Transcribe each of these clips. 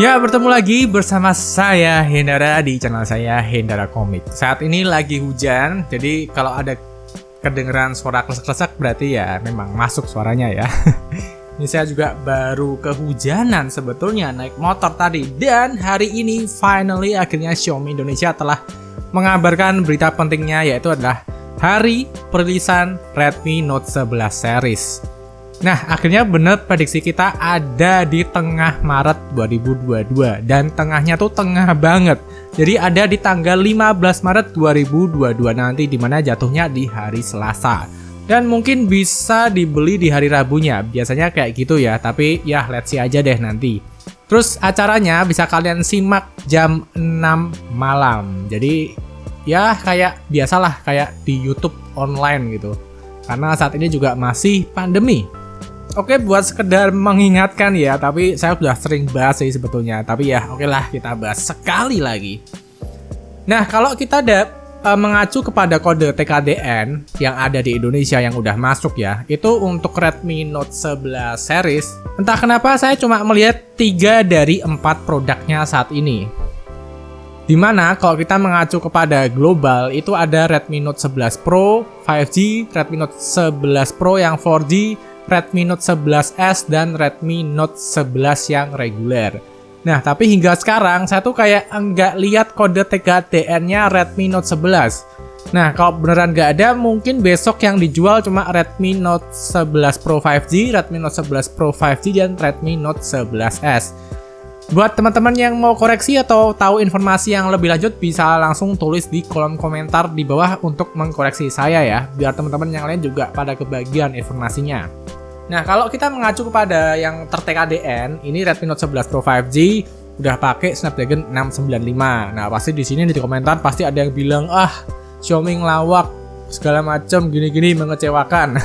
Ya, bertemu lagi bersama saya Hendara di channel saya Hendara Komik. Saat ini lagi hujan, jadi kalau ada kedengeran suara klesek-klesek berarti ya memang masuk suaranya ya. Ini saya juga baru kehujanan sebetulnya naik motor tadi. Dan hari ini finally akhirnya Xiaomi Indonesia telah mengabarkan berita pentingnya, yaitu adalah hari perilisan Redmi Note 11 series. Nah, akhirnya bener prediksi kita ada di tengah Maret 2022. Dan tengahnya tuh tengah banget. Jadi ada di tanggal 15 Maret 2022 nanti, dimana jatuhnya di hari Selasa. Dan mungkin bisa dibeli di hari Rabunya. Biasanya kayak gitu ya, tapi ya let's see aja deh nanti. Terus acaranya bisa kalian simak jam 6 malam. Jadi ya kayak biasalah, kayak di YouTube online gitu. Karena saat ini juga masih pandemi. Oke, buat sekedar mengingatkan ya, tapi saya sudah sering bahas sih sebetulnya. Tapi ya oke lah, kita bahas sekali lagi. Nah, kalau kita mengacu kepada kode TKDN yang ada di Indonesia yang udah masuk ya, itu untuk Redmi Note 11 series. Entah kenapa saya cuma melihat 3 dari 4 produknya saat ini. Dimana kalau kita mengacu kepada global, itu ada Redmi Note 11 Pro 5G, Redmi Note 11 Pro yang 4G, Redmi Note 11S, dan Redmi Note 11 yang reguler. Nah, tapi hingga sekarang saya tuh kayak enggak lihat kode TKDN-nya Redmi Note 11. Nah, kalau beneran nggak ada, mungkin besok yang dijual cuma Redmi Note 11 Pro 5G, Redmi Note 11 Pro 5G, dan Redmi Note 11S. Buat teman-teman yang mau koreksi atau tahu informasi yang lebih lanjut, bisa langsung tulis di kolom komentar di bawah untuk mengkoreksi saya ya, biar teman-teman yang lain juga pada kebagian informasinya. Nah, kalau kita mengacu kepada yang ter-TKDN, ini Redmi Note 11 Pro 5G udah pakai Snapdragon 695. Nah, pasti di sini di komentar pasti ada yang bilang, Xiaomi ngelawak segala macam, gini-gini, mengecewakan.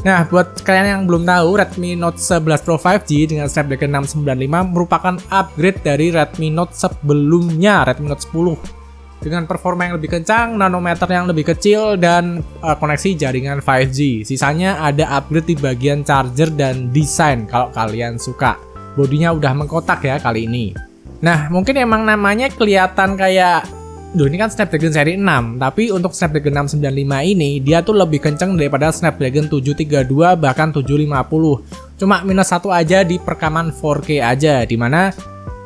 Nah, buat kalian yang belum tahu, Redmi Note 11 Pro 5G dengan Snapdragon 695 merupakan upgrade dari Redmi Note sebelumnya, Redmi Note 10. Dengan performa yang lebih kencang, nanometer yang lebih kecil, dan koneksi jaringan 5G. Sisanya ada upgrade di bagian charger dan desain kalau kalian suka. Bodinya udah mengkotak ya kali ini. Nah, mungkin emang namanya kelihatan kayak, ini kan Snapdragon seri 6, tapi untuk Snapdragon 695 ini, dia tuh lebih kenceng daripada Snapdragon 732 bahkan 750. Cuma minus satu aja di perekaman 4K aja, dimana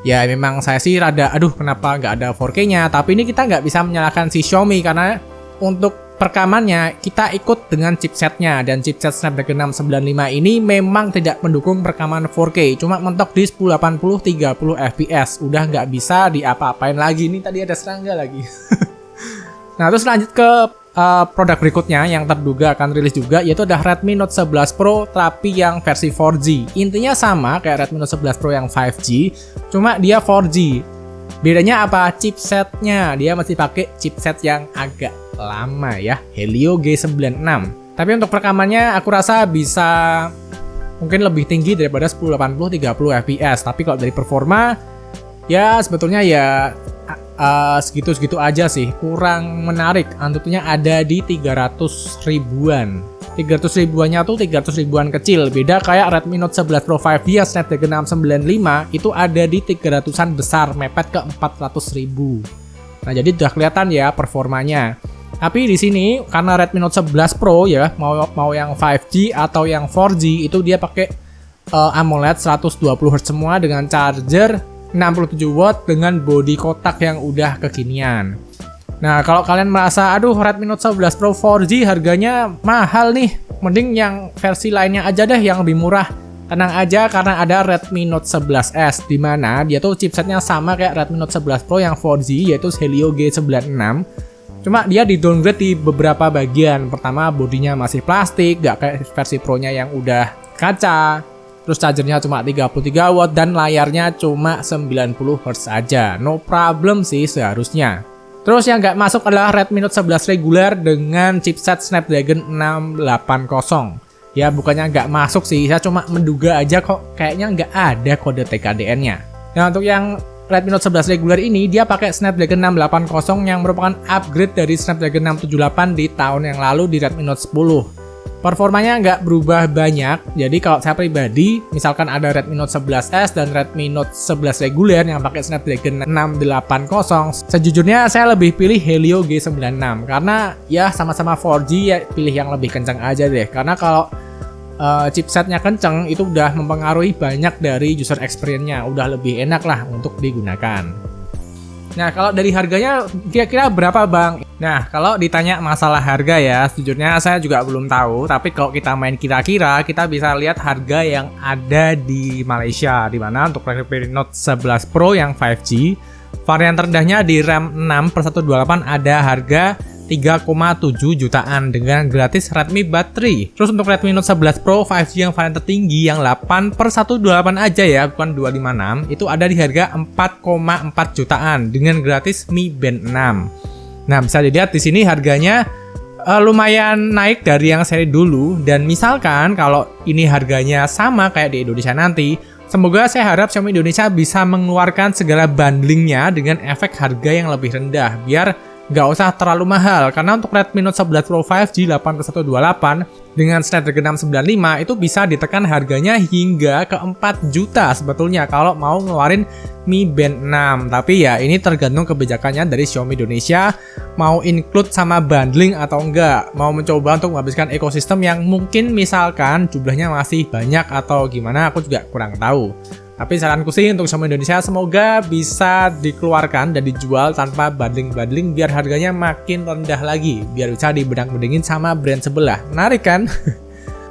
ya memang saya sih rada, kenapa nggak ada 4K-nya, tapi ini kita nggak bisa menyalahkan si Xiaomi, karena untuk perekamannya kita ikut dengan chipsetnya, dan chipset Snapdragon 695 ini memang tidak mendukung perekaman 4K, cuma mentok di 1080 30 fps, udah nggak bisa diapa-apain lagi. Ini tadi ada serangga lagi. Nah, terus lanjut ke produk berikutnya yang terduga akan rilis juga, yaitu ada Redmi Note 11 Pro tapi yang versi 4G. Intinya sama kayak Redmi Note 11 Pro yang 5G, cuma dia 4G. Bedanya apa? Chipsetnya, dia masih pakai chipset yang agak lama ya, Helio G96. Tapi untuk perekamannya aku rasa bisa mungkin lebih tinggi daripada 1080 30 fps. Tapi kalau dari performa ya sebetulnya ya segitu-segitu aja sih, kurang menarik. Antutunya ada di 300 ribuan. 300 ribuannya tuh 300 ribuan kecil. Beda kayak Redmi Note 11 Pro 5G Snapdragon 695 itu ada di 300-an besar, mepet ke 400 ribu. Nah, jadi udah kelihatan ya performanya. Tapi di sini karena Redmi Note 11 Pro ya, mau yang 5G atau yang 4G, itu dia pakai AMOLED 120Hz semua dengan charger 67 watt dengan bodi kotak yang udah kekinian. Nah, kalau kalian merasa Redmi Note 11 Pro 4G harganya mahal nih, mending yang versi lainnya aja deh yang lebih murah. Tenang aja, karena ada Redmi Note 11S, dimana dia tuh chipsetnya sama kayak Redmi Note 11 Pro yang 4G, yaitu Helio G96. Cuma dia di downgrade di beberapa bagian. Pertama, bodinya masih plastik, gak kayak versi Pro-nya yang udah kaca. Terus chargernya cuma 33 watt dan layarnya cuma 90 Hz aja. No problem sih seharusnya. Terus yang nggak masuk adalah Redmi Note 11 reguler dengan chipset Snapdragon 680. Ya bukannya nggak masuk sih, saya cuma menduga aja kok kayaknya nggak ada kode TKDN-nya. Nah, untuk yang Redmi Note 11 reguler ini dia pakai Snapdragon 680 yang merupakan upgrade dari Snapdragon 678 di tahun yang lalu di Redmi Note 10. Performanya nggak berubah banyak, jadi kalau saya pribadi, misalkan ada Redmi Note 11S dan Redmi Note 11 reguler yang pakai Snapdragon 680, sejujurnya saya lebih pilih Helio G96 karena ya sama-sama 4G, ya pilih yang lebih kencang aja deh. Karena kalau chipsetnya kenceng itu udah mempengaruhi banyak dari user experience-nya, udah lebih enak lah untuk digunakan. Nah, kalau dari harganya kira-kira berapa Bang? Nah, kalau ditanya masalah harga ya, sejujurnya saya juga belum tahu. Tapi kalau kita main kira-kira, kita bisa lihat harga yang ada di Malaysia. Di mana untuk Redmi Note 11 Pro yang 5G, varian terendahnya di RAM 6/128 ada harga 3,7 jutaan dengan gratis Redmi baterai. Terus untuk Redmi Note 11 Pro 5G yang varian tertinggi yang 8/128 aja ya, bukan 256, itu ada di harga 4,4 jutaan dengan gratis Mi Band 6. Nah, bisa dilihat di sini harganya lumayan naik dari yang seri dulu, dan misalkan kalau ini harganya sama kayak di Indonesia nanti, semoga saya harap Xiaomi Indonesia bisa mengeluarkan segala bundlingnya dengan efek harga yang lebih rendah biar nggak usah terlalu mahal. Karena untuk Redmi Note 11 Pro 5G 8/128 dengan Snapdragon 695 itu bisa ditekan harganya hingga ke 4 juta sebetulnya kalau mau ngeluarin Mi Band 6. Tapi ya ini tergantung kebijakannya dari Xiaomi Indonesia, mau include sama bundling atau enggak, mau mencoba untuk menghabiskan ekosistem yang mungkin misalkan jumlahnya masih banyak atau gimana, aku juga kurang tahu. Tapi saranku sih untuk Xiaomi Indonesia semoga bisa dikeluarkan dan dijual tanpa bundling-bundling biar harganya makin rendah lagi, biar bisa dibanding-bandingin sama brand sebelah. Menarik kan?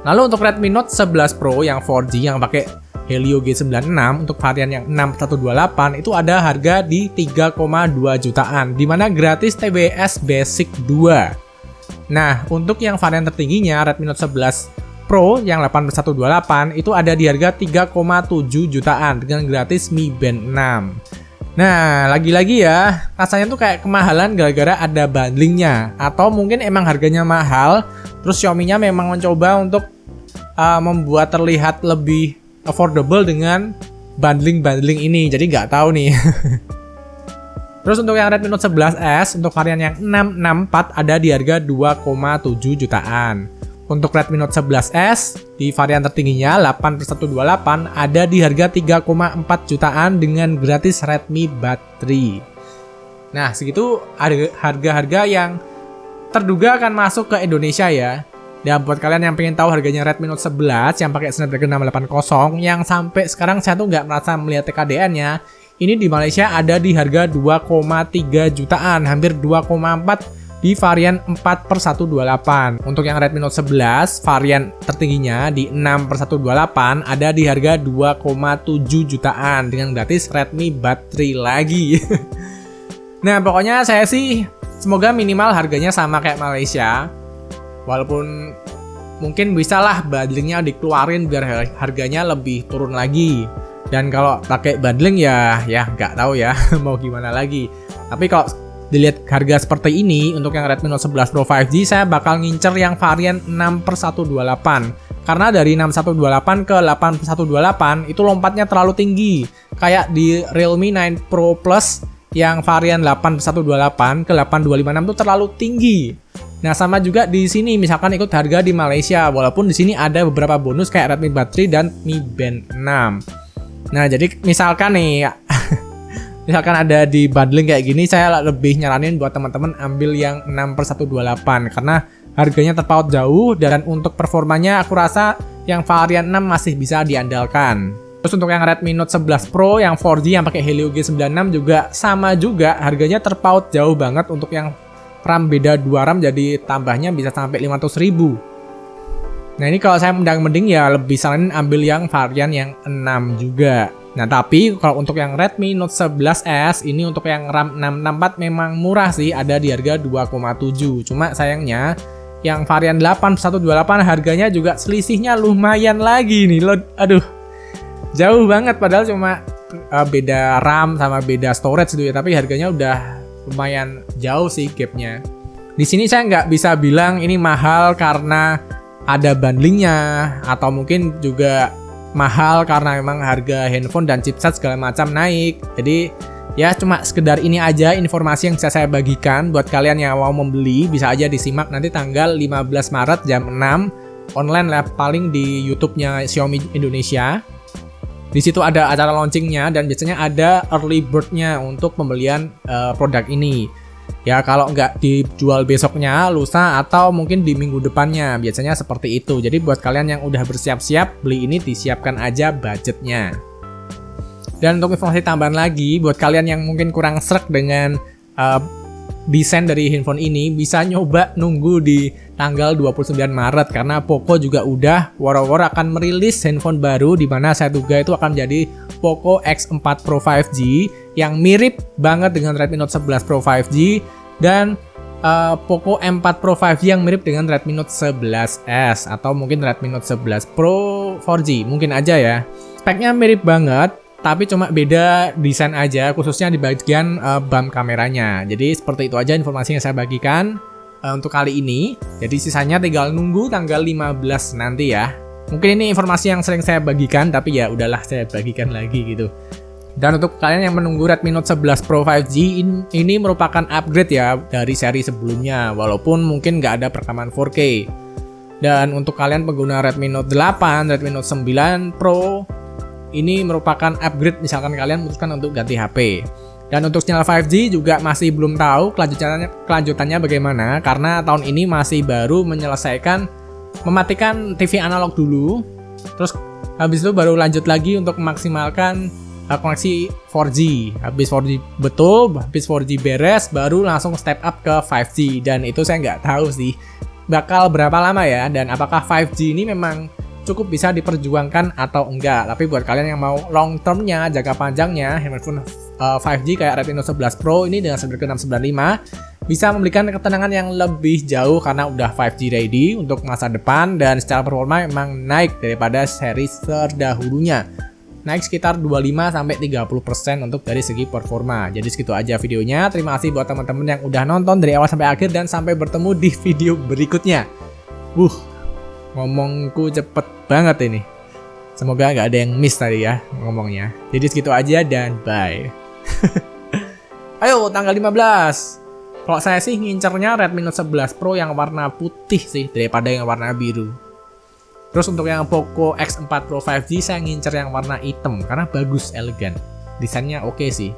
Lalu untuk Redmi Note 11 Pro yang 4G yang pakai Helio G96 untuk varian yang 6/128 itu ada harga di 3,2 jutaan, dimana gratis TBS Basic 2. Nah, untuk yang varian tertingginya Redmi Note 11 Pro yang 8/128 itu ada di harga 3,7 jutaan dengan gratis Mi Band 6. Nah, lagi-lagi ya, rasanya tuh kayak kemahalan gara-gara ada bundlingnya, atau mungkin emang harganya mahal, terus Xiaomi-nya memang mencoba untuk membuat terlihat lebih affordable dengan bundling-bundling ini, jadi nggak tahu nih. Terus untuk yang Redmi Note 11S untuk varian yang 664 ada di harga 2,7 jutaan. Untuk Redmi Note 11S di varian tertingginya 8/128 ada di harga 3,4 jutaan dengan gratis Redmi baterai. Nah, segitu harga-harga yang terduga akan masuk ke Indonesia ya. Dan buat kalian yang pengen tahu harganya Redmi Note 11 yang pakai Snapdragon 680 yang sampai sekarang saya tuh nggak merasa melihat TKDN-nya, ini di Malaysia ada di harga 2,3 jutaan, hampir 2,4 di varian 4/128. Untuk yang Redmi Note 11 varian tertingginya di 6/128 ada di harga 2,7 jutaan dengan gratis Redmi baterai lagi. Nah, pokoknya saya sih semoga minimal harganya sama kayak Malaysia. Walaupun mungkin bisa lah bundlingnya dikeluarin biar harganya lebih turun lagi. Dan kalau pakai bundling ya nggak tahu ya mau gimana lagi. Tapi kalau dilihat harga seperti ini untuk yang Redmi Note 11 Pro 5G, saya bakal ngincer yang varian 6/128. Karena dari 6/128 ke 8/128 itu lompatnya terlalu tinggi. Kayak di Realme 9 Pro Plus yang varian 8/128 ke 8256 itu terlalu tinggi. Nah, sama juga di sini misalkan ikut harga di Malaysia, walaupun di sini ada beberapa bonus kayak Redmi baterai dan Mi Band 6. Nah, jadi misalkan nih misalkan ada di bundling kayak gini, saya lebih nyaranin buat teman-teman ambil yang 6/128 karena harganya terpaut jauh dan untuk performanya aku rasa yang varian 6 masih bisa diandalkan. Terus untuk yang Redmi Note 11 Pro yang 4G yang pakai Helio G96 juga sama juga, harganya terpaut jauh banget. Untuk yang RAM beda 2 RAM jadi tambahnya bisa sampai 500.000. Nah, ini kalau saya mending ya lebih saranin ambil yang varian yang 6 juga. Nah, tapi kalau untuk yang Redmi Note 11S ini untuk yang RAM 664 memang murah sih, ada di harga 2,7. Cuma sayangnya yang varian 8/128 harganya juga selisihnya lumayan lagi nih loh. Aduh, jauh banget padahal cuma beda RAM sama beda storage gitu ya, tapi harganya udah lumayan jauh sih gapnya. Di sini saya nggak bisa bilang ini mahal karena ada bundlingnya, atau mungkin juga mahal karena memang harga handphone dan chipset segala macam naik. Jadi ya cuma sekedar ini aja informasi yang bisa saya bagikan buat kalian yang mau membeli. Bisa aja disimak nanti tanggal 15 Maret jam 6 online lah, paling di YouTube-nya Xiaomi Indonesia. Di situ ada acara launchingnya dan biasanya ada early bird-nya untuk pembelian produk ini. Ya kalau nggak dijual besoknya, lusa, atau mungkin di minggu depannya, biasanya seperti itu. Jadi buat kalian yang udah bersiap-siap beli ini, disiapkan aja budgetnya. Dan untuk informasi tambahan lagi, buat kalian yang mungkin kurang sreg dengan desain dari handphone ini, bisa nyoba nunggu di tanggal 29 Maret karena Poco juga udah woro-woro akan merilis handphone baru, di mana saya duga itu akan menjadi Poco X4 Pro 5G yang mirip banget dengan Redmi Note 11 Pro 5G dan Poco M4 Pro 5G yang mirip dengan Redmi Note 11s atau mungkin Redmi Note 11 Pro 4G, mungkin aja ya. Speknya mirip banget, tapi cuma beda desain aja, khususnya di bagian bump kameranya. Jadi seperti itu aja informasi yang saya bagikan untuk kali ini. Jadi sisanya tinggal nunggu tanggal 15 nanti ya. Mungkin ini informasi yang sering saya bagikan, tapi ya udahlah saya bagikan lagi gitu. Dan untuk kalian yang menunggu Redmi Note 11 Pro 5G, ini merupakan upgrade ya dari seri sebelumnya, walaupun mungkin nggak ada perekaman 4K. Dan untuk kalian pengguna Redmi Note 8, Redmi Note 9 Pro, ini merupakan upgrade misalkan kalian memutuskan untuk ganti HP. Dan untuk channel 5G juga masih belum tahu kelanjutannya bagaimana, karena tahun ini masih baru mematikan TV analog dulu, terus habis itu baru lanjut lagi untuk memaksimalkan koneksi 4G. Habis 4G betul, habis 4G beres, baru langsung step up ke 5G. Dan itu saya nggak tahu sih bakal berapa lama ya, dan apakah 5G ini memang cukup bisa diperjuangkan atau enggak. Tapi buat kalian yang mau long termnya, jangka panjangnya, handphone 5G kayak Redmi Note 11 Pro ini dengan Snapdragon 695 bisa memberikan ketenangan yang lebih jauh karena udah 5G ready untuk masa depan, dan secara performa memang naik daripada seri terdahulunya. Naik sekitar 25-30% untuk dari segi performa. Jadi segitu aja videonya. Terima kasih buat teman-teman yang udah nonton dari awal sampai akhir, dan sampai bertemu di video berikutnya. Ngomongku cepet banget ini. Semoga nggak ada yang miss tadi ya ngomongnya. Jadi segitu aja dan bye. Ayo tanggal 15. Kalau saya sih ngincernya Redmi Note 11 Pro yang warna putih sih daripada yang warna biru. Terus untuk yang Poco X4 Pro 5G saya ngincer yang warna hitam karena bagus, elegan. Desainnya oke sih.